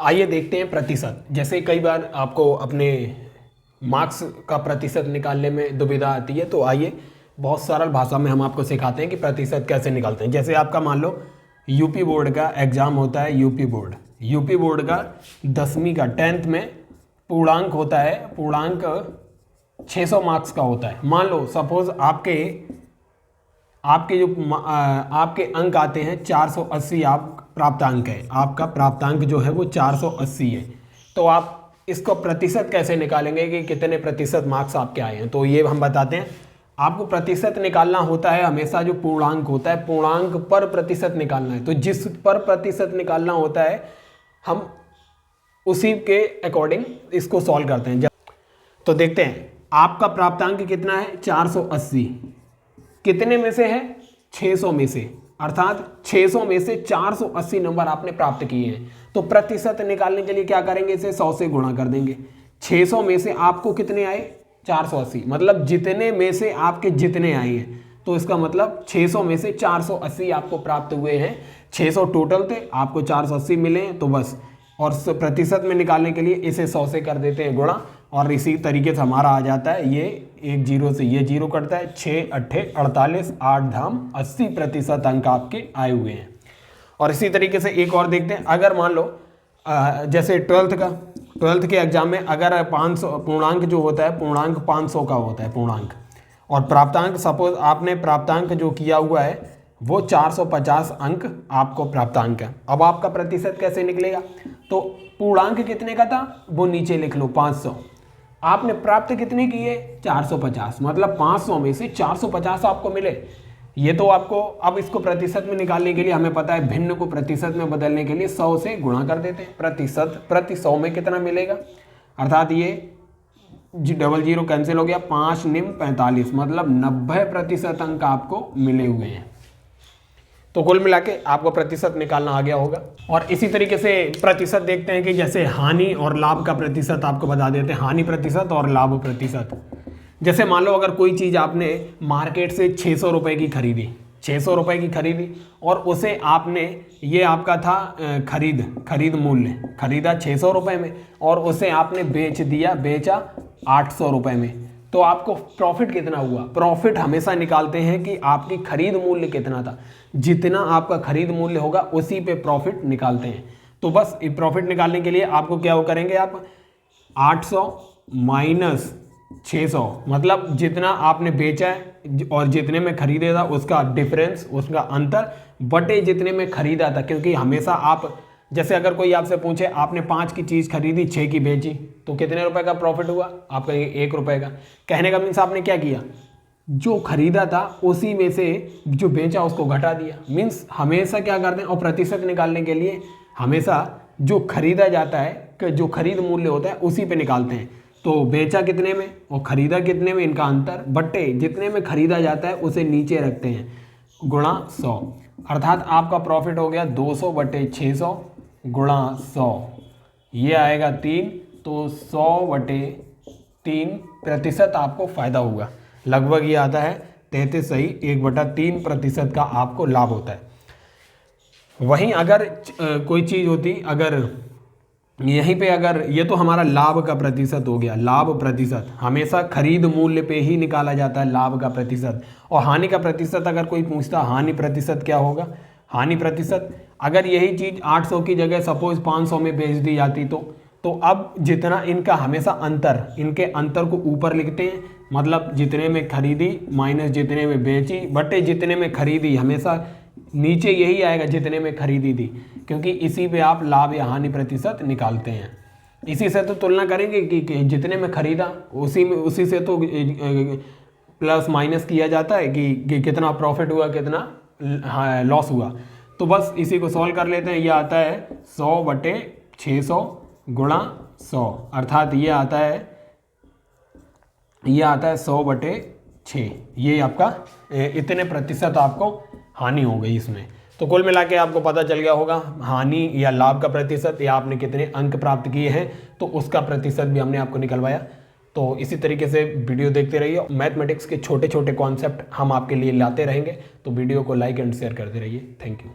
आइए देखते हैं प्रतिशत। जैसे कई बार आपको अपने मार्क्स का प्रतिशत निकालने में दुविधा आती है, तो आइए बहुत सरल भाषा में हम आपको सिखाते हैं कि प्रतिशत कैसे निकालते हैं। जैसे आपका मान लो यूपी बोर्ड का एग्ज़ाम होता है, यूपी बोर्ड का 10वीं का 10th में पूर्णांक होता है, पूर्णांक 600 मार्क्स का होता है। मान लो सपोज आपके आपके अंक आते हैं 480, आप प्राप्तांक है, आपका प्राप्तांक जो है वो 480 है। तो आप इसको प्रतिशत कैसे निकालेंगे कि कितने प्रतिशत मार्क्स आपके आए हैं, तो ये हम बताते हैं। आपको प्रतिशत निकालना होता है हमेशा, जो पूर्णांक होता है पूर्णांक पर प्रतिशत निकालना है। तो जिस पर प्रतिशत निकालना होता है हम उसी के अकॉर्डिंग इसको सॉल्व करते हैं। तो देखते हैं आपका प्राप्तांक कितना है 480, कितने में से है 600 में से, अर्थात 600 में से 480 नंबर आपने प्राप्त किए हैं। तो प्रतिशत निकालने के लिए क्या करेंगे, इसे 100 से गुणा कर देंगे। 600 में से आपको कितने आए 480, मतलब जितने में से आपके जितने आए हैं, तो इसका मतलब 600 में से 480 आपको प्राप्त हुए हैं। 600 टोटल थे, आपको 480 मिले हैं, तो बस। और प्रतिशत में निकालने के लिए इसे 100 से कर देते हैं गुणा, और इसी तरीके से हमारा आ जाता है ये एक जीरो से ये जीरो कटता है, 6 अट्ठे 48, 8 धाम 80% अंक आपके आए हुए हैं। और इसी तरीके से एक और देखते हैं। अगर मान लो जैसे 12th के एग्जाम में अगर 500 पूर्णांक जो होता है, पूर्णांक 500 का होता है पूर्णांक, और प्राप्तांक सपोज आपने प्राप्तांक जो किया हुआ है वो 450 अंक आपको प्राप्तांक है। अब आपका प्रतिशत कैसे निकलेगा, तो पूर्णांक कितने का था वो नीचे लिख लो 500, आपने प्राप्त कितने किए 450, मतलब 500 में से 450 आपको मिले। ये तो आपको, अब इसको प्रतिशत में निकालने के लिए हमें पता है भिन्न को प्रतिशत में बदलने के लिए 100 से गुणा कर देते हैं। प्रतिशत प्रति 100 में कितना मिलेगा, अर्थात ये डबल जीरो कैंसिल हो गया, 5 निम 45, मतलब 90% अंक आपको मिले हुए हैं। तो कुल मिला के आपको प्रतिशत निकालना आ गया होगा। और इसी तरीके से प्रतिशत देखते हैं कि जैसे हानि और लाभ का प्रतिशत आपको बता देते हैं, हानि प्रतिशत और लाभ प्रतिशत। जैसे मान लो अगर कोई चीज़ आपने मार्केट से 600 रुपये की खरीदी, 600 रुपये की खरीदी, और उसे आपने, ये आपका था खरीद मूल्य, खरीदा 600 रुपये में, और उसे आपने बेचा 800 रुपये में, तो आपको प्रॉफिट कितना हुआ। प्रॉफिट हमेशा निकालते हैं कि आपकी खरीद मूल्य कितना था, जितना आपका खरीद मूल्य होगा उसी पे प्रॉफिट निकालते हैं। तो बस प्रॉफिट निकालने के लिए आपको क्या करेंगे, आप 800 माइनस 600, मतलब जितना आपने बेचा है और जितने में खरीदे था उसका डिफरेंस, उसका अंतर, बटे जितने में खरीदा था। क्योंकि हमेशा आप, जैसे अगर कोई आपसे पूछे आपने 5 की चीज़ खरीदी 6 की बेची, तो कितने रुपए का प्रॉफिट हुआ, आपका 1 रुपये का। कहने का मीन्स आपने क्या किया, जो खरीदा था उसी में से जो बेचा उसको घटा दिया। मीन्स हमेशा क्या करते हैं, और प्रतिशत निकालने के लिए हमेशा जो खरीदा जाता है, जो खरीद मूल्य होता है उसी पे निकालते हैं। तो बेचा कितने में और खरीदा कितने में, इनका अंतर बट्टे जितने में खरीदा जाता है उसे नीचे रखते हैं, गुणा 100, अर्थात आपका प्रॉफिट हो गया 200 बटे 600 गुणा 100, ये आएगा 3, तो 100 बटे 3 प्रतिशत आपको फायदा होगा। लगभग ये आता है 33.1/3% का आपको लाभ होता है। वहीं अगर कोई चीज़ होती, अगर यहीं पे, अगर ये तो हमारा लाभ का प्रतिशत हो गया, लाभ प्रतिशत हमेशा खरीद मूल्य पे ही निकाला जाता है लाभ का प्रतिशत। और हानि का प्रतिशत अगर कोई पूछता, हानि प्रतिशत क्या होगा, हानि प्रतिशत अगर यही चीज़ 800 की जगह सपोज 500 में बेच दी जाती, तो अब जितना इनका हमेशा अंतर, इनके अंतर को ऊपर लिखते हैं, मतलब जितने में खरीदी माइनस जितने में बेची बटे जितने में खरीदी, हमेशा नीचे यही आएगा जितने में खरीदी थी, क्योंकि इसी पे आप लाभ या हानि प्रतिशत निकालते हैं। इसी से तो तुलना करेंगे कि जितने में खरीदा उसी से तो प्लस माइनस किया जाता है कि कितना प्रॉफिट हुआ कितना लॉस हुआ। तो बस इसी को सॉल्व कर लेते हैं। ये आता है 100 बटे 600 गुणा 100, अर्थात ये आता है 100 बटे 6, ये आपका इतने प्रतिशत आपको हानि हो गई इसमें। तो कुल मिला के आपको पता चल गया होगा हानि या लाभ का प्रतिशत, या आपने कितने अंक प्राप्त किए हैं, तो उसका प्रतिशत भी हमने आपको निकलवाया। तो इसी तरीके से वीडियो देखते रहिए। मैथमेटिक्स के छोटे छोटे कॉन्सेप्ट हम आपके लिए लाते रहेंगे, तो वीडियो को लाइक एंड शेयर करते रहिए। Thank you.